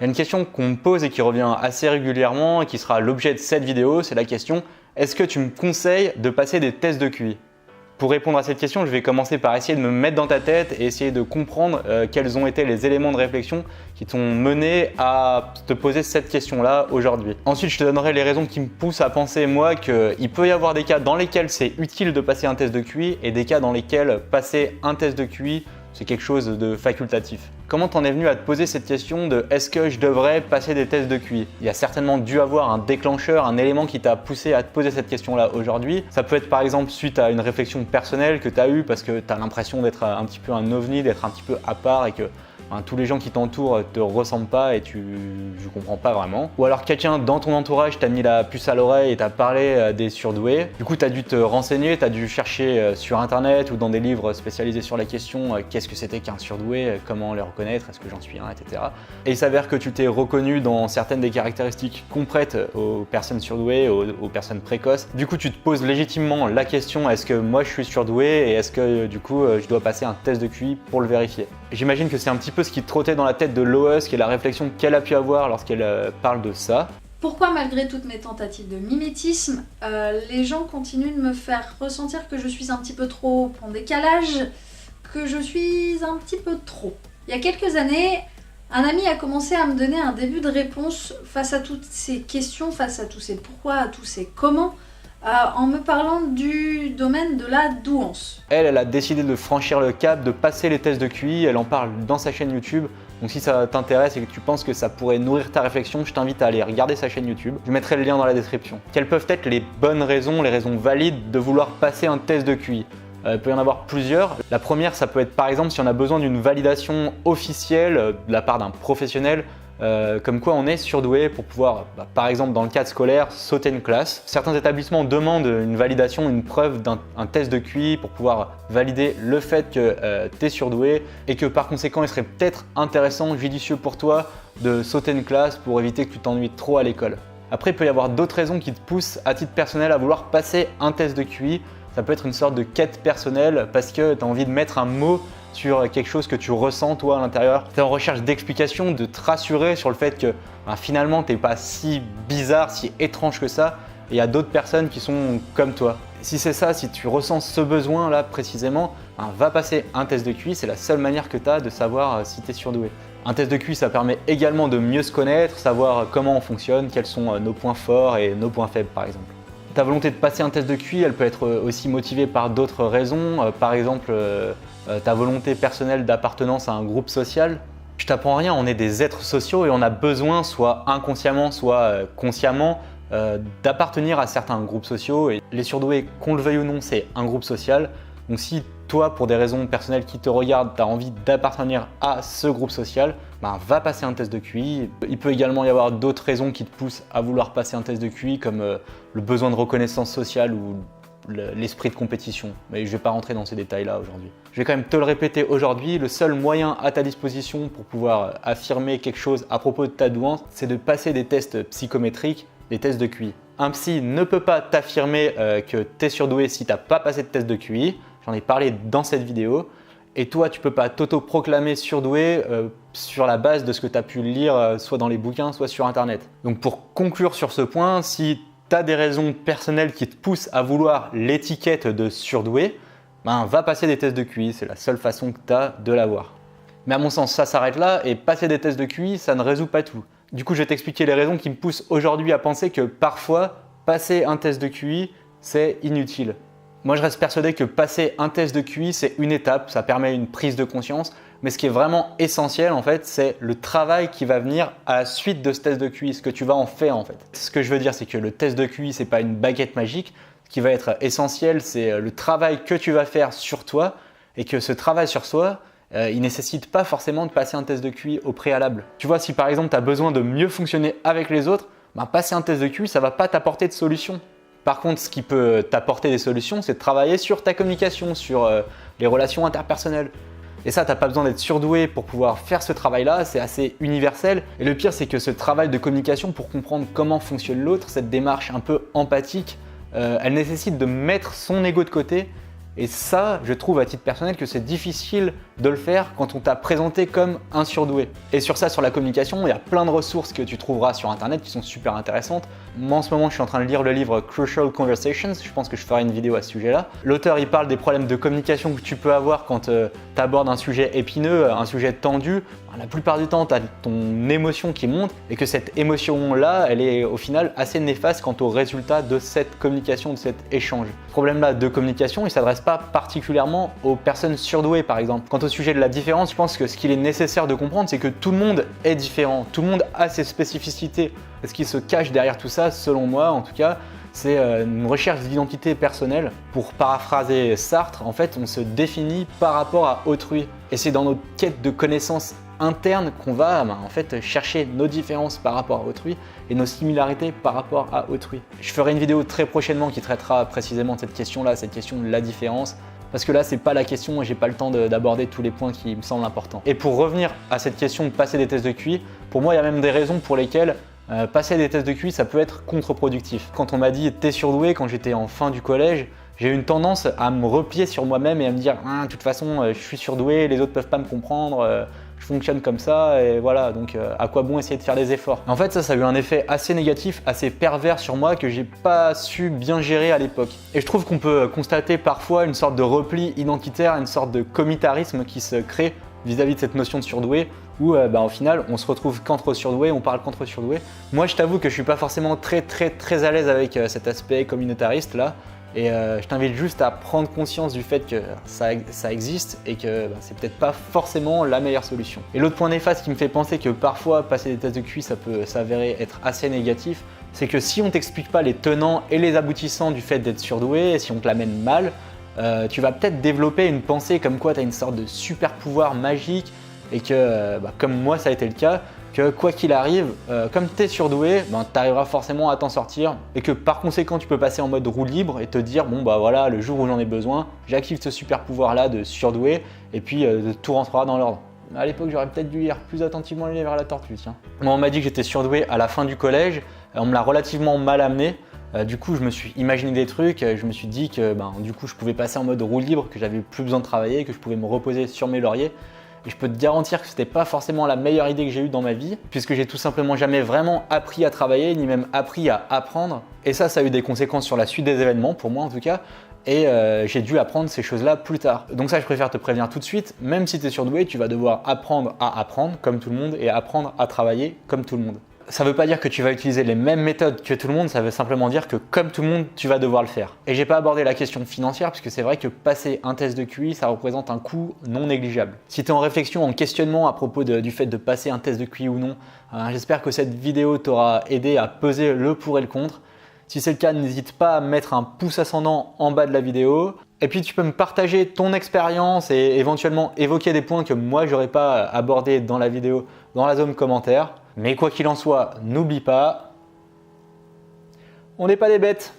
Il y a une question qu'on me pose et qui revient assez régulièrement et qui sera l'objet de cette vidéo, c'est la question « Est-ce que tu me conseilles de passer des tests de QI ?» Pour répondre à cette question, je vais commencer par essayer de me mettre dans ta tête et essayer de comprendre quels ont été les éléments de réflexion qui t'ont mené à te poser cette question-là aujourd'hui. Ensuite, je te donnerai les raisons qui me poussent à penser, moi, qu'il peut y avoir des cas dans lesquels c'est utile de passer un test de QI et des cas dans lesquels passer un test de QI, c'est quelque chose de facultatif. Comment t'en es venu à te poser cette question de est-ce que je devrais passer des tests de QI? Il y a certainement dû avoir un déclencheur, un élément qui t'a poussé à te poser cette question-là aujourd'hui. Ça peut être par exemple suite à une réflexion personnelle que tu as eue parce que tu as l'impression d'être un petit peu un ovni, d'être un petit peu à part et que tous les gens qui t'entourent ne te ressemblent pas et je comprends pas vraiment. Ou alors quelqu'un dans ton entourage t'a mis la puce à l'oreille et t'a parlé des surdoués. Du coup, tu as dû te renseigner, tu as dû chercher sur internet ou dans des livres spécialisés sur la question qu'est-ce que c'était qu'un surdoué, comment les reconnaître, est-ce que j'en suis un, etc. Et il s'avère que tu t'es reconnu dans certaines des caractéristiques qu'on prête aux personnes surdouées, aux personnes précoces. Du coup, tu te poses légitimement la question est-ce que moi je suis surdoué et est-ce que du coup je dois passer un test de QI pour le vérifier? J'imagine que c'est un petit peu ce qui trottait dans la tête de Lois, qui est la réflexion qu'elle a pu avoir lorsqu'elle parle de ça. Pourquoi malgré toutes mes tentatives de mimétisme, les gens continuent de me faire ressentir que je suis un petit peu trop en décalage, que je suis un petit peu trop. Il y a quelques années, un ami a commencé à me donner un début de réponse face à toutes ces questions, face à tous ces pourquoi, à tous ces comment, en me parlant du domaine de la douance. Elle a décidé de franchir le cap, de passer les tests de QI, elle en parle dans sa chaîne YouTube. Donc si ça t'intéresse et que tu penses que ça pourrait nourrir ta réflexion, je t'invite à aller regarder sa chaîne YouTube. Je mettrai le lien dans la description. Quelles peuvent être les bonnes raisons, les raisons valides de vouloir passer un test de QI? Il peut y en avoir plusieurs. La première, ça peut être par exemple si on a besoin d'une validation officielle de la part d'un professionnel, comme quoi on est surdoué pour pouvoir, par exemple dans le cadre scolaire, sauter une classe. Certains établissements demandent une validation, une preuve d'un test de QI pour pouvoir valider le fait que tu es surdoué et que par conséquent il serait peut-être intéressant, judicieux pour toi de sauter une classe pour éviter que tu t'ennuies trop à l'école. Après, il peut y avoir d'autres raisons qui te poussent à titre personnel à vouloir passer un test de QI. Ça peut être une sorte de quête personnelle parce que tu as envie de mettre un mot sur quelque chose que tu ressens toi à l'intérieur. Tu es en recherche d'explications, de te rassurer sur le fait que finalement tu n'es pas si bizarre, si étrange que ça. Et il y a d'autres personnes qui sont comme toi. Si c'est ça, si tu ressens ce besoin là précisément, va passer un test de QI, c'est la seule manière que tu as de savoir si tu es surdoué. Un test de QI, ça permet également de mieux se connaître, savoir comment on fonctionne, quels sont nos points forts et nos points faibles par exemple. Ta volonté de passer un test de QI, elle peut être aussi motivée par d'autres raisons, par exemple ta volonté personnelle d'appartenance à un groupe social. Je t'apprends rien, on est des êtres sociaux et on a besoin, soit inconsciemment, soit consciemment, d'appartenir à certains groupes sociaux. Et les surdoués, qu'on le veuille ou non, c'est un groupe social. Donc si toi, pour des raisons personnelles qui te regardent, tu as envie d'appartenir à ce groupe social, va passer un test de QI. Il peut également y avoir d'autres raisons qui te poussent à vouloir passer un test de QI, comme le besoin de reconnaissance sociale ou l'esprit de compétition. Mais je ne vais pas rentrer dans ces détails-là aujourd'hui. Je vais quand même te le répéter aujourd'hui, le seul moyen à ta disposition pour pouvoir affirmer quelque chose à propos de ta douance, c'est de passer des tests psychométriques, des tests de QI. Un psy ne peut pas t'affirmer que tu es surdoué si tu n'as pas passé de test de QI. J'en ai parlé dans cette vidéo. Et toi, tu ne peux pas t'auto-proclamer surdoué sur la base de ce que tu as pu lire soit dans les bouquins, soit sur Internet. Donc pour conclure sur ce point, si tu as des raisons personnelles qui te poussent à vouloir l'étiquette de surdoué, va passer des tests de QI. C'est la seule façon que tu as de l'avoir. Mais à mon sens, ça s'arrête là et passer des tests de QI, ça ne résout pas tout. Du coup, je vais t'expliquer les raisons qui me poussent aujourd'hui à penser que parfois, passer un test de QI, c'est inutile. Moi, je reste persuadé que passer un test de QI, c'est une étape, ça permet une prise de conscience. Mais ce qui est vraiment essentiel, en fait, c'est le travail qui va venir à la suite de ce test de QI, ce que tu vas en faire, en fait. Ce que je veux dire, c'est que le test de QI, c'est pas une baguette magique. Ce qui va être essentiel, c'est le travail que tu vas faire sur toi et que ce travail sur soi, il ne nécessite pas forcément de passer un test de QI au préalable. Tu vois, si par exemple, tu as besoin de mieux fonctionner avec les autres, passer un test de QI, ça ne va pas t'apporter de solution. Par contre, ce qui peut t'apporter des solutions, c'est de travailler sur ta communication, sur les relations interpersonnelles. Et ça, tu n'as pas besoin d'être surdoué pour pouvoir faire ce travail-là, c'est assez universel. Et le pire, c'est que ce travail de communication pour comprendre comment fonctionne l'autre, cette démarche un peu empathique, elle nécessite de mettre son ego de côté. Et ça, je trouve à titre personnel que c'est difficile de le faire quand on t'a présenté comme un surdoué. Et sur ça, sur la communication, il y a plein de ressources que tu trouveras sur internet qui sont super intéressantes. Moi en ce moment, je suis en train de lire le livre Crucial Conversations, je pense que je ferai une vidéo à ce sujet-là. L'auteur, il parle des problèmes de communication que tu peux avoir quand tu abordes un sujet épineux, un sujet tendu. La plupart du temps, tu as ton émotion qui monte et que cette émotion-là, elle est au final assez néfaste quant au résultat de cette communication, de cet échange. Ce problème-là de communication, il ne s'adresse pas particulièrement aux personnes surdouées par exemple. Quant au sujet de la différence, je pense que ce qu'il est nécessaire de comprendre, c'est que tout le monde est différent, tout le monde a ses spécificités. Et ce qui se cache derrière tout ça, selon moi en tout cas, c'est une recherche d'identité personnelle. Pour paraphraser Sartre, en fait, on se définit par rapport à autrui. Et c'est dans notre quête de connaissances internes qu'on va en fait, chercher nos différences par rapport à autrui et nos similarités par rapport à autrui. Je ferai une vidéo très prochainement qui traitera précisément de cette question-là, cette question de la différence. Parce que là, c'est pas la question et j'ai pas le temps d'aborder tous les points qui me semblent importants. Et pour revenir à cette question de passer des tests de QI, pour moi, il y a même des raisons pour lesquelles passer des tests de QI, ça peut être contre-productif. Quand on m'a dit « t'es surdoué » quand j'étais en fin du collège, j'ai eu une tendance à me replier sur moi-même et à me dire « de toute façon, je suis surdoué, les autres peuvent pas me comprendre, je fonctionne comme ça et voilà, donc à quoi bon essayer de faire des efforts ?» En fait, ça a eu un effet assez négatif, assez pervers sur moi que j'ai pas su bien gérer à l'époque. Et je trouve qu'on peut constater parfois une sorte de repli identitaire, une sorte de communautarisme qui se crée vis-à-vis de cette notion de surdoué où au final on se retrouve qu'entre surdoués, on parle qu'entre surdoués. Moi je t'avoue que je suis pas forcément très à l'aise avec cet aspect communautariste là et je t'invite juste à prendre conscience du fait que ça existe et que c'est peut-être pas forcément la meilleure solution. Et l'autre point néfaste qui me fait penser que parfois passer des tests de QI ça peut s'avérer être assez négatif, c'est que si on t'explique pas les tenants et les aboutissants du fait d'être surdoué, si on te l'amène mal, tu vas peut-être développer une pensée comme quoi tu as une sorte de super pouvoir magique et que, comme moi ça a été le cas, que quoi qu'il arrive, comme tu es surdoué, tu arriveras forcément à t'en sortir et que par conséquent tu peux passer en mode roue libre et te dire bon voilà, le jour où j'en ai besoin, j'active ce super pouvoir là de surdoué et puis tout rentrera dans l'ordre. À l'époque j'aurais peut-être dû lire plus attentivement les vers la tortue, tiens. Moi on m'a dit que j'étais surdoué à la fin du collège, on me l'a relativement mal amené. Du coup, je me suis imaginé des trucs, je me suis dit que du coup, je pouvais passer en mode roue libre, que j'avais plus besoin de travailler, que je pouvais me reposer sur mes lauriers. Et je peux te garantir que c'était pas forcément la meilleure idée que j'ai eue dans ma vie, puisque j'ai tout simplement jamais vraiment appris à travailler, ni même appris à apprendre. Et ça a eu des conséquences sur la suite des événements, pour moi en tout cas. Et j'ai dû apprendre ces choses-là plus tard. Donc ça, je préfère te prévenir tout de suite, même si tu es surdoué, tu vas devoir apprendre à apprendre comme tout le monde et apprendre à travailler comme tout le monde. Ça ne veut pas dire que tu vas utiliser les mêmes méthodes que tout le monde, ça veut simplement dire que comme tout le monde, tu vas devoir le faire. Et j'ai pas abordé la question financière parce que c'est vrai que passer un test de QI, ça représente un coût non négligeable. Si tu es en réflexion, en questionnement à propos du fait de passer un test de QI ou non, j'espère que cette vidéo t'aura aidé à peser le pour et le contre. Si c'est le cas, n'hésite pas à mettre un pouce ascendant en bas de la vidéo. Et puis tu peux me partager ton expérience et éventuellement évoquer des points que moi j'aurais pas abordés dans la vidéo dans la zone commentaire. Mais quoi qu'il en soit, n'oublie pas, on n'est pas des bêtes.